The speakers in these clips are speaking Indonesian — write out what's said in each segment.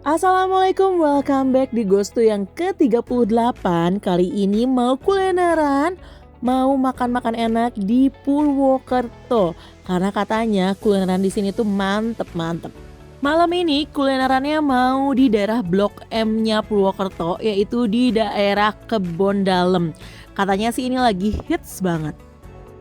Assalamualaikum, welcome back di Ghostu yang ke-38. Kali ini mau kulineran, mau makan-makan enak di Purwokerto. Karena katanya kulineran di sini tuh mantep-mantep. Malam ini kulinerannya mau di daerah Blok M-nya Purwokerto, yaitu di daerah Kebon Dalem. Katanya sih ini lagi hits banget.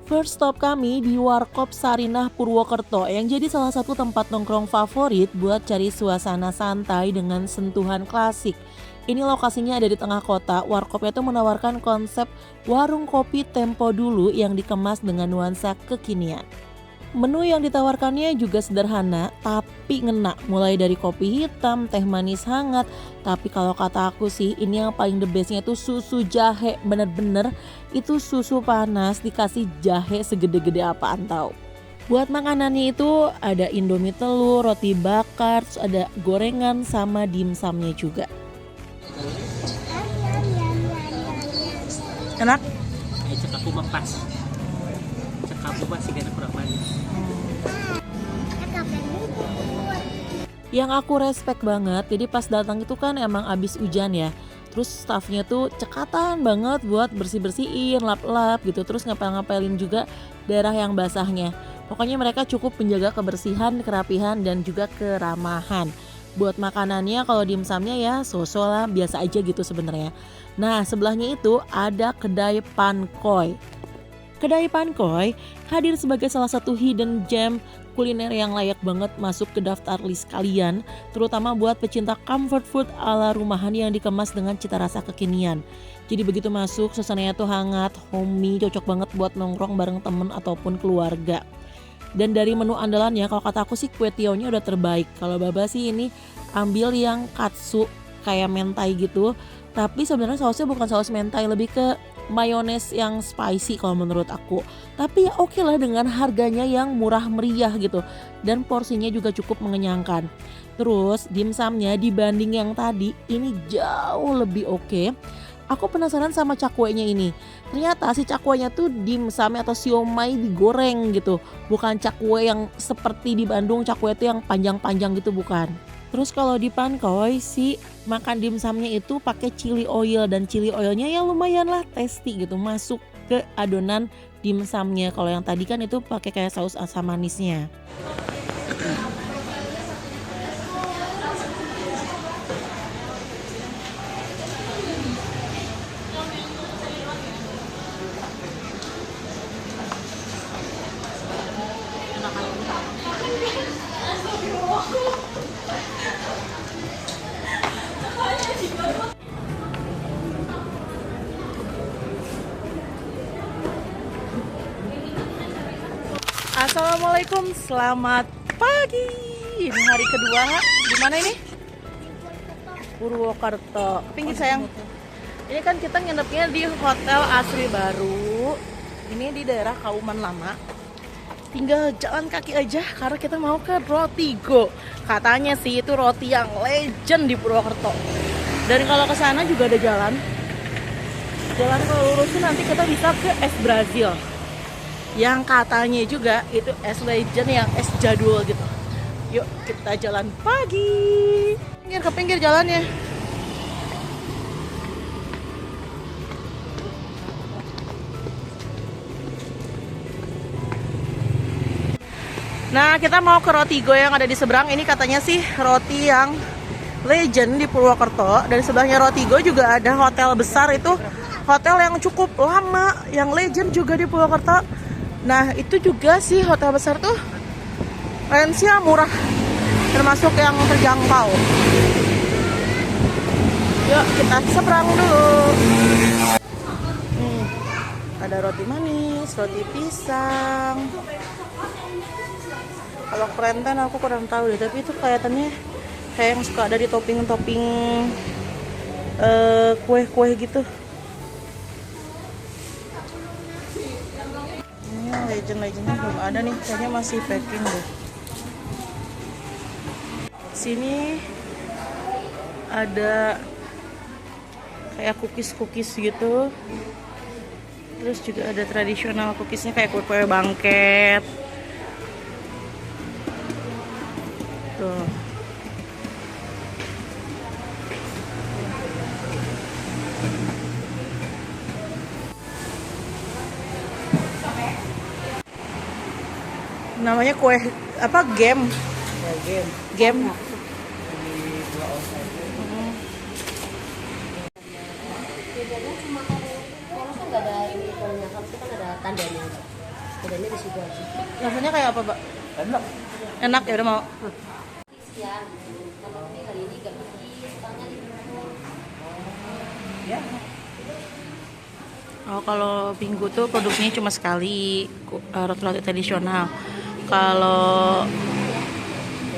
First stop kami di Warkop Sarinah Purwokerto yang jadi salah satu tempat nongkrong favorit buat cari suasana santai dengan sentuhan klasik. Ini lokasinya ada di tengah kota. Warkopnya itu menawarkan konsep warung kopi tempo dulu yang dikemas dengan nuansa kekinian. Menu yang ditawarkannya juga sederhana tapi ngena, mulai dari kopi hitam, teh manis hangat. Tapi kalau kata aku sih ini yang paling the bestnya itu susu jahe, bener-bener itu susu panas dikasih jahe segede-gede apaan tahu. Buat makanannya itu ada indomie telur, roti bakar, terus ada gorengan sama dimsumnya juga. Enak? Cek aku mempas. Cek aku masih gak ada kurang manis. Yang aku respect banget, jadi pas datang itu kan emang abis hujan ya. Terus staffnya tuh cekatan banget buat bersih-bersihin, lap-lap gitu. Terus ngapel-ngapelin juga daerah yang basahnya. Pokoknya mereka cukup menjaga kebersihan, kerapihan, dan juga keramahan. Buat makanannya kalau dimsumnya ya so-so lah, biasa aja gitu sebenarnya. Nah sebelahnya itu ada kedai Pankoy. Kedai Pankoy hadir sebagai salah satu hidden gem kuliner yang layak banget masuk ke daftar list kalian, terutama buat pecinta comfort food ala rumahan yang dikemas dengan cita rasa kekinian. Jadi begitu masuk, suasananya tuh hangat, homey, cocok banget buat nongkrong bareng temen ataupun keluarga. Dan dari menu andalannya, kalau kata aku sih kue tionya udah terbaik. Kalau Baba sih ini ambil yang katsu kayak mentai gitu, tapi sebenarnya sausnya bukan saus mentai, lebih ke mayones yang spicy kalau menurut aku. Tapi ya oke lah dengan harganya yang murah meriah gitu. Dan porsinya juga cukup mengenyangkan. Terus dimsumnya dibanding yang tadi ini jauh lebih oke. Aku penasaran sama cakwenya ini. Ternyata si cakwenya tuh dimsum atau siomay digoreng gitu. Bukan cakwe yang seperti di Bandung, cakwe itu yang panjang-panjang gitu bukan. Terus kalau di Pankoy si makan dimsumnya itu pakai chili oil, dan chili oilnya ya lumayan lah tasty gitu, masuk ke adonan dimsumnya. Kalau yang tadi kan itu pakai kayak saus asam manisnya. Assalamualaikum, selamat pagi. Ini hari kedua. Di mana ini? Purwokerto. Pinggir sayang. Ini kan kita nginepnya di Hotel Asri Baru. Ini di daerah Kauman Lama. Tinggal jalan kaki aja karena kita mau ke Rotigo. Katanya sih itu roti yang legend di Purwokerto. Dan kalau ke sana juga ada jalan. Jalan kalau lurus tuh nanti kita bisa ke Es Brazil. Yang katanya juga itu es legend yang es jadul gitu. Yuk kita jalan pagi. Pinggir ke pinggir jalannya. Nah kita mau ke Rotigo yang ada di seberang. Ini katanya sih roti yang legend di Purwokerto. Dan sebelahnya Rotigo juga ada hotel besar, itu hotel yang cukup lama, yang legend juga di Purwokerto. Nah itu juga sih hotel besar tuh range-nya murah, termasuk yang terjangkau. Yuk kita seberang dulu. Ada roti manis, roti pisang. Kalau krenten aku kurang tahu deh, tapi itu kelihatannya kayak yang suka ada di topping-topping kue-kue gitu. Legend-legendnya belum ada nih, kayaknya masih packing deh. Sini ada kayak cookies gitu. Terus juga ada tradisional cookiesnya kayak kue-kue bangket. Tuh. Namanya kue apa? Game. Game. Game. Di 2 outside. Bedanya cuma kalau kan nggak ada ini ikonnya, kalau kita nggak ada tandanya. Bedanya di situ aja. Rasanya kayak apa, Mbak? Enak. Enak ya udah mau. Siang, kalau ini kali ini nggak pergi, soalnya di Ya. Oh, kalau Minggu tuh produksinya cuma sekali, roti-roti tradisional. Kalau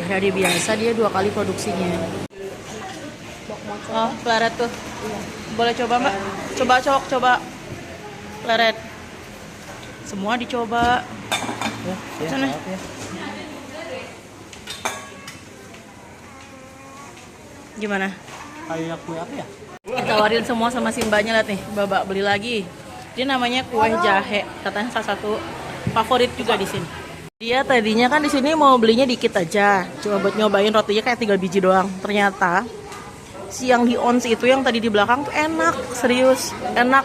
hari biasa dia 2 kali produksinya. Oh, pleret tuh. Boleh coba, Mbak? Coba cok, coba. Pleret. Semua dicoba. Ya, Sana. maaf ya. Gimana? Kayak kue apa ya? Ditawarin semua sama si mbaknya, lihat nih, Babak beli lagi. Dia namanya kue jahe, katanya salah satu favorit juga di sini. Dia tadinya kan di sini mau belinya dikit aja, cuma buat nyobain rotinya kayak 3 biji doang. Ternyata si yang di ons itu yang tadi di belakang tuh enak, serius enak.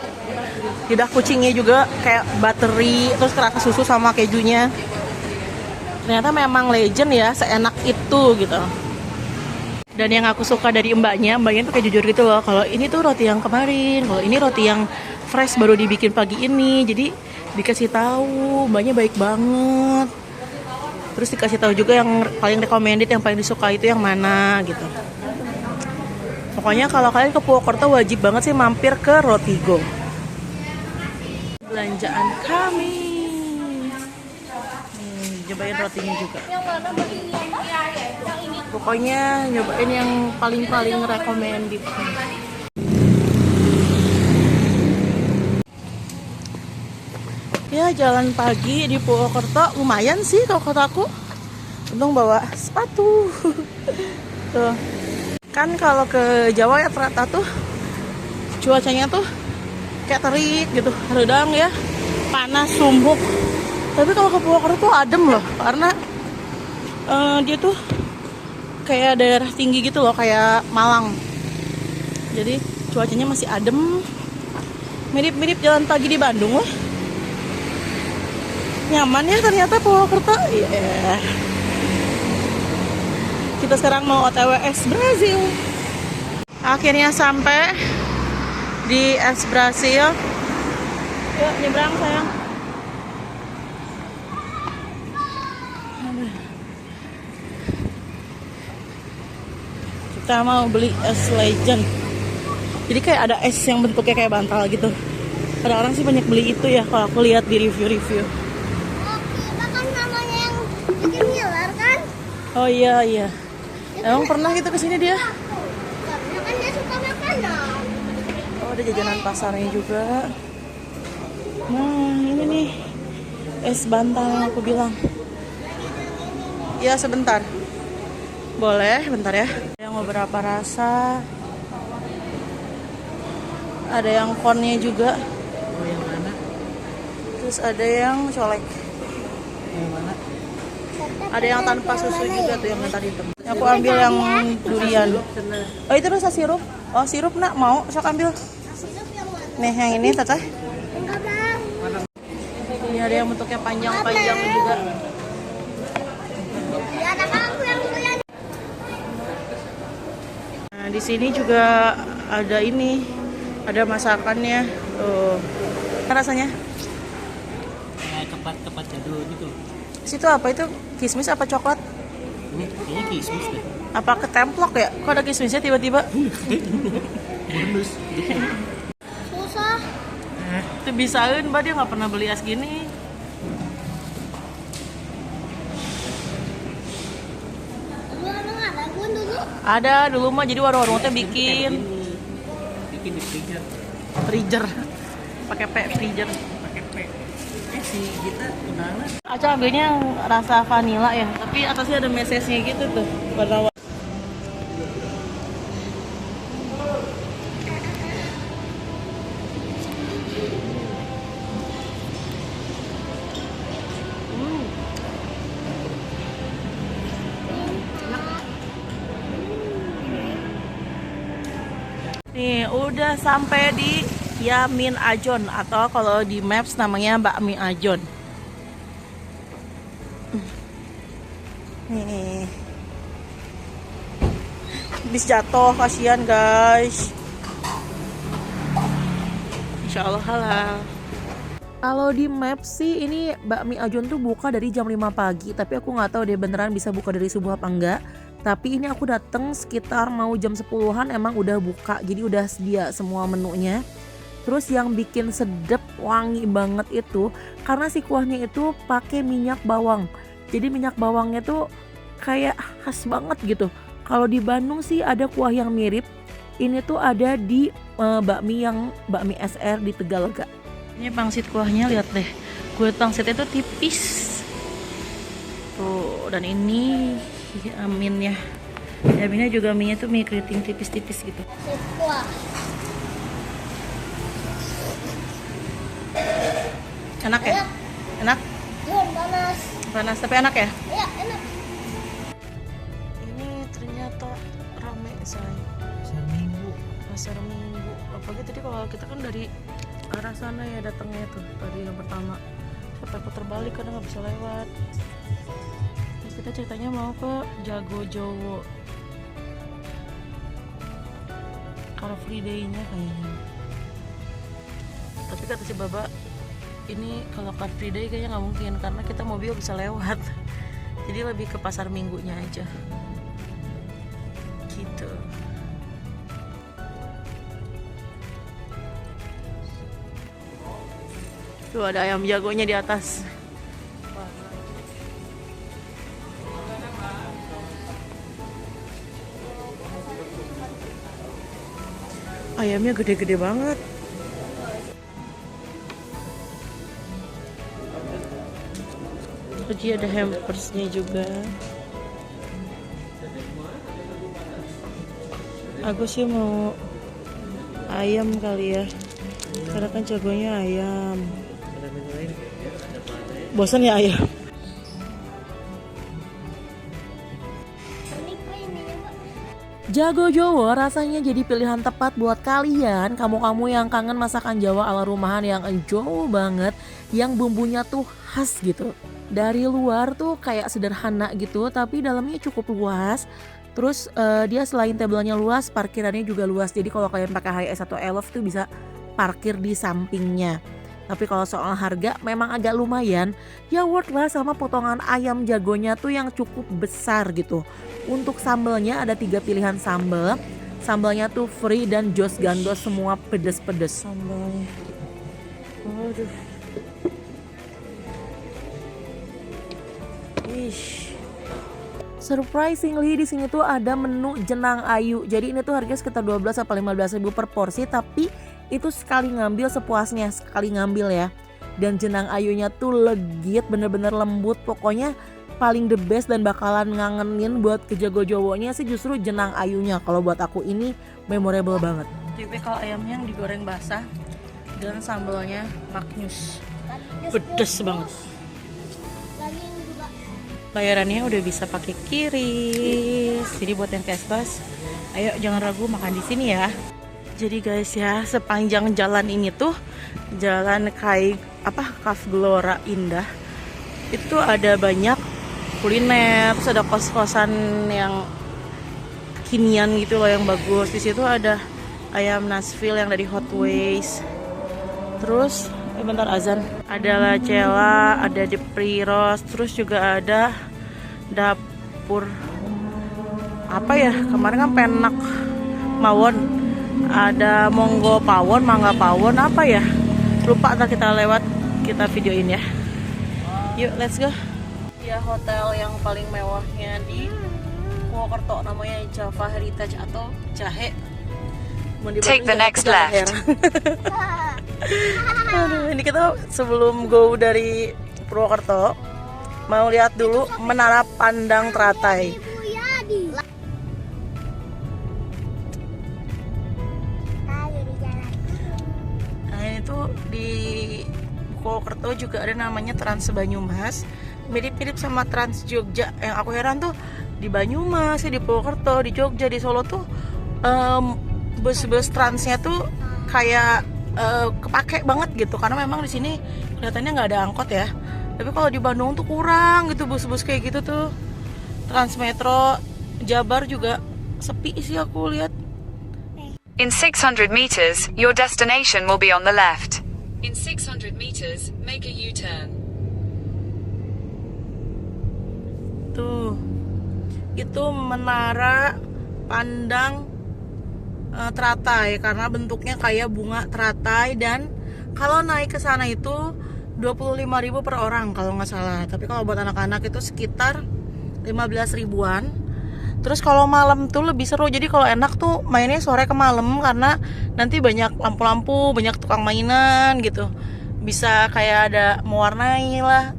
Lidah kucingnya juga kayak buttery, terus kerasa susu sama kejunya. Ternyata memang legend ya, seenak itu gitu. Dan yang aku suka dari mbaknya tuh kayak jujur gitu loh. Kalau ini tuh roti yang kemarin, kalau ini roti yang fresh baru dibikin pagi ini. Jadi dikasih tahu, mbaknya baik banget. Terus dikasih tahu juga yang paling recommended, yang paling disuka itu yang mana gitu. Pokoknya kalau kalian ke Purwokerto wajib banget sih mampir ke Rotigo. Belanjaan kami. Cobain rotinya juga. Pokoknya nyobain yang paling recommended. Ya, jalan pagi di Purwokerto lumayan sih kalau kataku. Untung bawa sepatu. Tuh. Kan kalau ke Jawa ya ternyata tuh cuacanya tuh kayak terik gitu, redang ya, panas, sumbuk. Tapi kalau ke Purwokerto tuh adem loh, karena dia tuh kayak daerah tinggi gitu loh, kayak Malang. Jadi cuacanya masih adem, mirip-mirip jalan pagi di Bandung loh. Nyaman ya ternyata Purwokerto. Yeah. Kita sekarang mau OTW es Brazil. Akhirnya sampai di es Brazil. Yuk nyebrang sayang. Kita mau beli es Legend. Jadi kayak ada es yang bentuknya kayak bantal gitu. Kadang-kadang sih banyak beli itu ya kalau aku lihat di review-review. kita kan namanya yang bikin ngiler kan? Oh iya. Emang pernah gitu kesini dia? Karena kan dia suka makanan. Oh, ada jajanan pasarnya juga. Nah, ini nih es bantal yang aku bilang. Ya, sebentar. Boleh, bentar ya. Ada yang beberapa rasa. Ada yang konnya juga. Oh, yang mana? Terus ada yang colek. Yang mana? Ada yang tanpa susu juga tuh, yang tadi itu. Aku ambil yang durian. Oh, itu rasa sirup. Oh, sirup nak mau? Sok ambil. Sirup yang mana? Nih, yang ini Tata. Enggak bang. Ini ada yang bentuknya panjang-panjang juga. Ya anak aku yang durian. Nah, di sini juga ada ini. Ada masakannya. Tuh. Rasanya? Kayak kepat jadul gitu. Situ apa itu? Kismis apa coklat? Ini kayaknya kismis deh. Apa ketemplok ya? Kok ada kismisnya tiba-tiba? Bonus. Susah. Itu bisain, Mbak, dia nggak pernah beli es gini. Dulu emang ada gue dulu. Ada dulu mah, jadi warung-warungnya bikin Bikin di freezer. Pakai freezer. pakai P. Si kita tunangan. Aca ambilnya yang rasa vanilla ya, tapi atasnya ada mesesnya gitu tuh. Warna nih, udah sampai di Yamin Ajon, atau kalau di Maps namanya Bakmi Ajon. Nih. Bis jatuh, kasihan guys. Insya Allah halal. Kalau di map sih ini bakmi Ajon tuh buka dari jam 5 pagi, tapi aku nggak tahu deh beneran bisa buka dari subuh apa enggak. Tapi ini aku dateng sekitar mau jam 10-an emang udah buka, jadi udah sedia semua menunya. Terus yang bikin sedep wangi banget itu karena si kuahnya itu pakai minyak bawang. Jadi minyak bawangnya tuh kayak khas banget gitu. Kalau di Bandung sih ada kuah yang mirip. Ini tuh ada di bakmi SR di Tegalega. Ini pangsit kuahnya, lihat deh. Kulit pangsitnya tuh tipis. Tuh, dan ini aminnya. Aminnya juga minyak tuh mie keriting tipis-tipis gitu. Kuah. Enak ya? Enak? Iya, panas. Panas tapi enak ya? Iya, enak. Ini ternyata rame say. Pasar Minggu. Apalagi tadi kalau kita kan dari arah sana ya datangnya tuh tadi yang pertama. Sampai putar balik karena nggak bisa lewat. Terus kita ceritanya mau ke Jago Jowo. Car Free Day-nya kayaknya. Tapi kata si Baba, ini kalau Car Free Day kayaknya nggak mungkin karena kita mobil bisa lewat. Jadi lebih ke pasar minggunya aja. Gitu. Tuh ada ayam jagonya di atas. Ayamnya gede-gede banget. Jadi ada hampersnya juga. Aku sih mau ayam kali ya, karena kan jagonya ayam. Bosan ya ayam. Jago Jowo rasanya jadi pilihan tepat buat kalian, kamu-kamu yang kangen masakan Jawa ala rumahan yang Jowo banget, yang bumbunya tuh khas gitu. Dari luar tuh kayak sederhana gitu, tapi dalamnya cukup luas. Terus dia selain tabelnya luas, parkirannya juga luas. Jadi kalau kalian pakai HS atau Elf tuh bisa parkir di sampingnya. Tapi kalau soal harga memang agak lumayan, ya worth lah sama potongan ayam jagonya tuh yang cukup besar gitu. Untuk sambalnya ada 3 pilihan sambal. Sambalnya tuh free dan jos gandos semua pedes-pedes. Sambalnya. Waduh. Ish. Surprisingly di sini tuh ada menu jenang ayu. Jadi ini tuh harganya sekitar 12 atau 15 ribu per porsi, tapi itu sekali ngambil sepuasnya, sekali ngambil ya. Dan jenang ayunya tuh legit, bener-bener lembut. Pokoknya paling the best dan bakalan ngangenin buat ke Jago Jowonya sih justru jenang ayunya. Kalau buat aku ini memorable banget. Tipikal ayamnya yang digoreng basah dan sambalnya maknyus. Pedes banget. Bayarannya udah bisa pakai QRIS. Jadi buat yang cashback, ayo jangan ragu makan di sini ya. Jadi guys ya, sepanjang jalan ini tuh jalan Kaf Gelora Indah. Itu ada banyak kuliner, terus ada kos-kosan yang kinian gitu loh yang bagus. Di situ ada ayam Nashville yang dari Hot Ways. Terus bentar azan. Ada La Cella, ada The Priros, terus juga ada dapur apa ya? Kemarin kan Penak Mawon. Ada Monggo Pawon, Mangga Pawon, apa ya? Lupa, ntar kita lewat, kita videoin ya. Yuk, let's go. Ya, hotel yang paling mewahnya di Purwokerto namanya Java Heritage atau Jahe. Take the next left. Aduh, ini kita sebelum go dari Purwokerto mau lihat dulu Menara Pandang Teratai. Nah ini tuh di Purwokerto juga ada namanya Trans Banyumas, mirip-mirip sama Trans Jogja. Yang aku heran tuh di Banyumas, di Purwokerto, di Jogja, di Solo tuh bus-bus transnya tuh kayak kepake banget gitu, karena memang di sini kelihatannya nggak ada angkot ya. Tapi kalau di Bandung tuh kurang gitu bus-bus kayak gitu tuh. Transmetro Jabar juga sepi sih aku lihat. In 600 meters, your destination will be on the left. In 600 meters, make a U-turn. Tuh, itu menara pandang teratai karena bentuknya kayak bunga teratai, dan kalau naik ke sana itu 25.000 per orang kalau nggak salah. Tapi kalau buat anak-anak itu sekitar 15 ribuan. Terus kalau malam tuh lebih seru. Jadi kalau enak tuh mainnya sore ke malam karena nanti banyak lampu-lampu, banyak tukang mainan gitu. Bisa kayak ada mewarnai lah,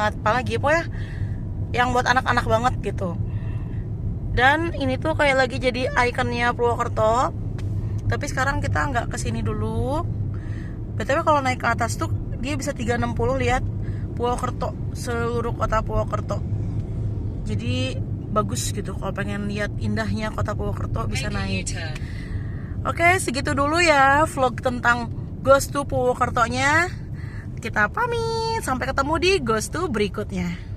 apalagi pokoknya yang buat anak-anak banget gitu. Dan ini tuh kayak lagi jadi ikonnya Purwokerto. Tapi sekarang kita nggak kesini dulu. BTW kalau naik ke atas tuh dia bisa 360 lihat Purwokerto, seluruh kota Purwokerto. Jadi bagus gitu kalau pengen lihat indahnya kota Purwokerto bisa naik. Oke, segitu dulu ya vlog tentang Ghost to Purwokerto-nya. Kita pamit, sampai ketemu di Ghost to berikutnya.